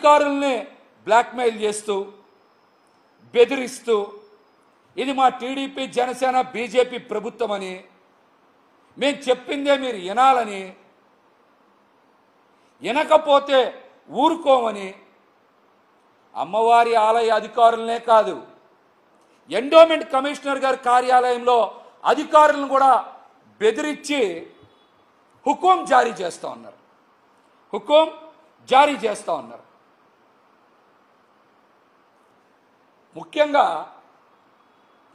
అధికారుల్ని బ్లాక్మెయిల్ చేస్తూ బెదిరిస్తూ ఇది మా టీడీపీ జనసేన బీజేపీ ప్రభుత్వం అని మేము చెప్పిందే మీరు వినాలని వినకపోతే ఊరుకోమని అమ్మవారి ఆలయ అధికారులనే కాదు ఎండోమెంట్ కమిషనర్ గారి కార్యాలయంలో అధికారులను కూడా బెదిరించి హుకుం జారీ చేస్తూ ఉన్నారు. హుకుం జారీ చేస్తూ ఉన్నారు.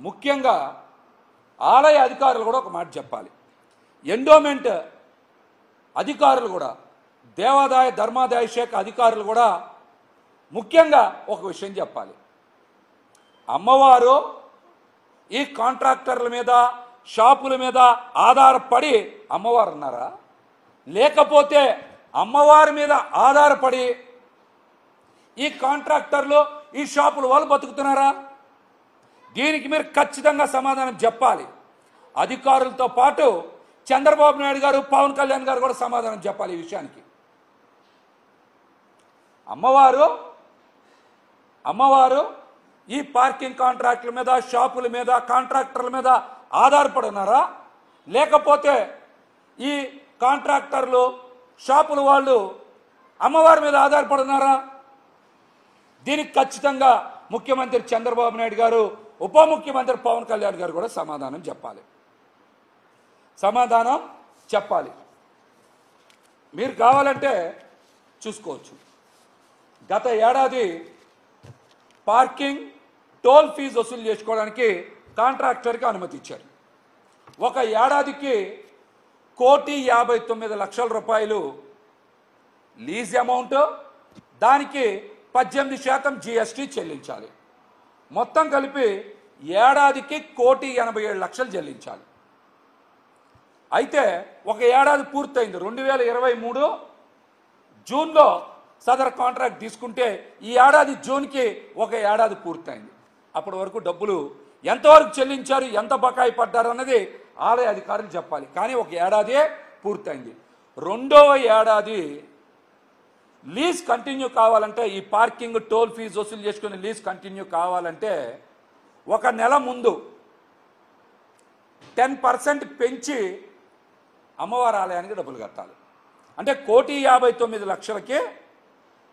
ముఖ్యంగా ఆలయ అధికారులు కూడా ఒక మాట చెప్పాలి. ఎండోమెంట్ అధికారులు కూడా దేవాదాయ ధర్మాదాయ శాఖ అధికారులు కూడా ముఖ్యంగా ఒక విషయం చెప్పాలి. అమ్మవారు ఈ కాంట్రాక్టర్ల మీద షాపుల మీద ఆధారపడి అమ్మవారు ఉన్నారా, లేకపోతే అమ్మవారి మీద ఆధారపడి ఈ కాంట్రాక్టర్లు ఈ షాపుల వాళ్ళు బతుకుతున్నారా? దీనికి మీరు ఖచ్చితంగా సమాధానం చెప్పాలి. అధికారులతో పాటు చంద్రబాబు నాయుడు గారు పవన్ కళ్యాణ్ గారు కూడా సమాధానం చెప్పాలి ఈ విషయానికి. అమ్మవారు ఈ పార్కింగ్ కాంట్రాక్టుల మీద షాపుల మీద కాంట్రాక్టర్ల మీద ఆధారపడి ఉన్నారా, లేకపోతే ఈ కాంట్రాక్టర్లు షాపుల వాళ్ళు అమ్మవారి మీద ఆధారపడి ఉన్నారా? దీనికి ఖచ్చితంగా ముఖ్యమంత్రి చంద్రబాబు నాయుడు గారు ఉప ముఖ్యమంత్రి పవన్ కళ్యాణ్ గారు కూడా సమాధానం చెప్పాలి. మీరు కావాలంటే చూసుకోవచ్చు. గత ఏడాది పార్కింగ్ టోల్ ఫీజు వసూలు చేసుకోవడానికి కాంట్రాక్టర్కి అనుమతి ఇచ్చారు. ఒక ఏడాదికి 1,59,00,000 రూపాయలు లీజ్ అమౌంట్, దానికి 18% జీఎస్టీ చెల్లించాలి. మొత్తం కలిపి ఏడాదికి 1,87,00,000 చెల్లించాలి. అయితే ఒక ఏడాది పూర్తయింది. 2023 జూన్లో సదర్ కాంట్రాక్ట్ తీసుకుంటే ఈ ఏడాది జూన్కి ఒక ఏడాది పూర్తయింది. అప్పటి వరకు డబ్బులు ఎంతవరకు చెల్లించారు, ఎంత బకాయి పడ్డారు అన్నది ఆలయ అధికారులు చెప్పాలి. కానీ ఒక ఏడాదే పూర్తయింది. రెండవ ఏడాది లీజ్ కంటిన్యూ కావాలంటే, ఈ పార్కింగ్ టోల్ ఫీజు వసూలు చేసుకుని లీజ్ కంటిన్యూ కావాలంటే ఒక నెల ముందు 10% పెంచి అమ్మవారి ఆలయానికి డబ్బులు కట్టాలి. అంటే 1,59,00,000కి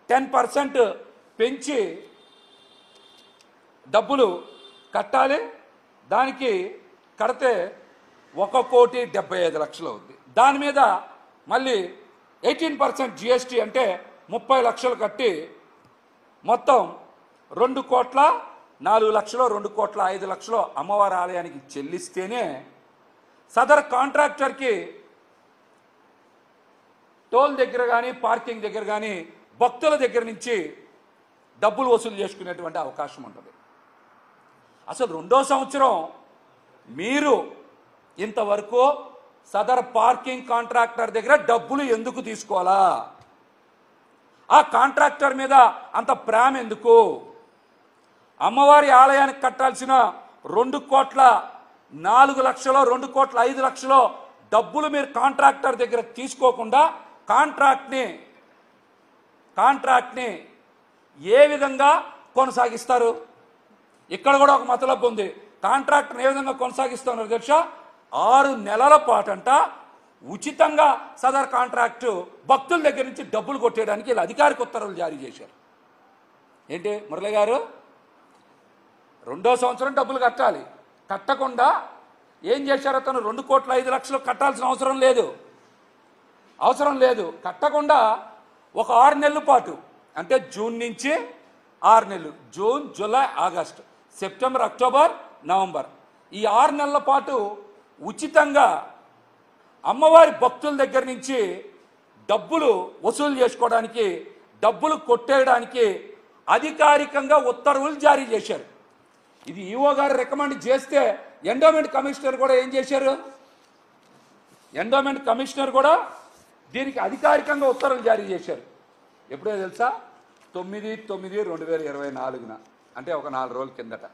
10% పెంచి డబ్బులు కట్టాలి. దానికి కడితే 1,75,00,000 అవుద్ది. దాని మీద మళ్ళీ 18% జిఎస్టీ అంటే 30,00,000 కట్టి మొత్తం 2,04,00,000 2,05,00,000 అమ్మవారి ఆలయానికి చెల్లిస్తేనే సదర్ కాంట్రాక్టర్కి టోల్ దగ్గర కానీ పార్కింగ్ దగ్గర కానీ భక్తుల దగ్గర నుంచి డబ్బులు వసూలు చేసుకునేటువంటి అవకాశం ఉంటుంది. అసలు రెండో సంవత్సరం మీరు ఇంతవరకు సదర్ పార్కింగ్ కాంట్రాక్టర్ దగ్గర డబ్బులు ఎందుకు తీసుకోవాలా? ఆ కాంట్రాక్టర్ మీద అంత ప్రేమ ఎందుకు? అమ్మవారి ఆలయానికి కట్టాల్సిన 2,04,00,000 2,05,00,000 డబ్బులు మీరు కాంట్రాక్టర్ దగ్గర తీసుకోకుండా కాంట్రాక్ట్ని ఏ విధంగా కొనసాగిస్తారు? ఇక్కడ కూడా ఒక మతలబు ఉంది. కాంట్రాక్ట్ని ఏ విధంగా కొనసాగిస్తున్నారు తెలుసా? 6 నెలల పాటంట ఉచితంగా సదర్ కాంట్రాక్టు భక్తుల దగ్గర నుంచి డబ్బులు కొట్టేయడానికి ఇలా అధికారిక ఉత్తర్వులు జారీ చేశారు. ఏంటి మురళి గారు, రెండో సంవత్సరం డబ్బులు కట్టాలి, కట్టకుండా ఏం చేశారు? అతను 2,05,00,000 కట్టాల్సిన అవసరం లేదు. కట్టకుండా ఒక 6 నెలల పాటు, అంటే జూన్ నుంచి 6 నెలలు, June July August September October November, ఈ 6 నెలల పాటు ఉచితంగా అమ్మవారి భక్తుల దగ్గర నుంచి డబ్బులు వసూలు చేసుకోవడానికి, డబ్బులు కొట్టేయడానికి అధికారికంగా ఉత్తర్వులు జారీ చేశారు. ఇది ఈఓ గారు రికమెండ్ చేస్తే ఎండోమెంట్ కమిషనర్ కూడా ఏం చేశారు? ఎండోమెంట్ కమిషనర్ కూడా దీనికి అధికారికంగా ఉత్తర్వులు జారీ చేశారు. ఎప్పుడో తెలుసా? 9/9/2024 అంటే ఒక 4 రోజుల కిందట.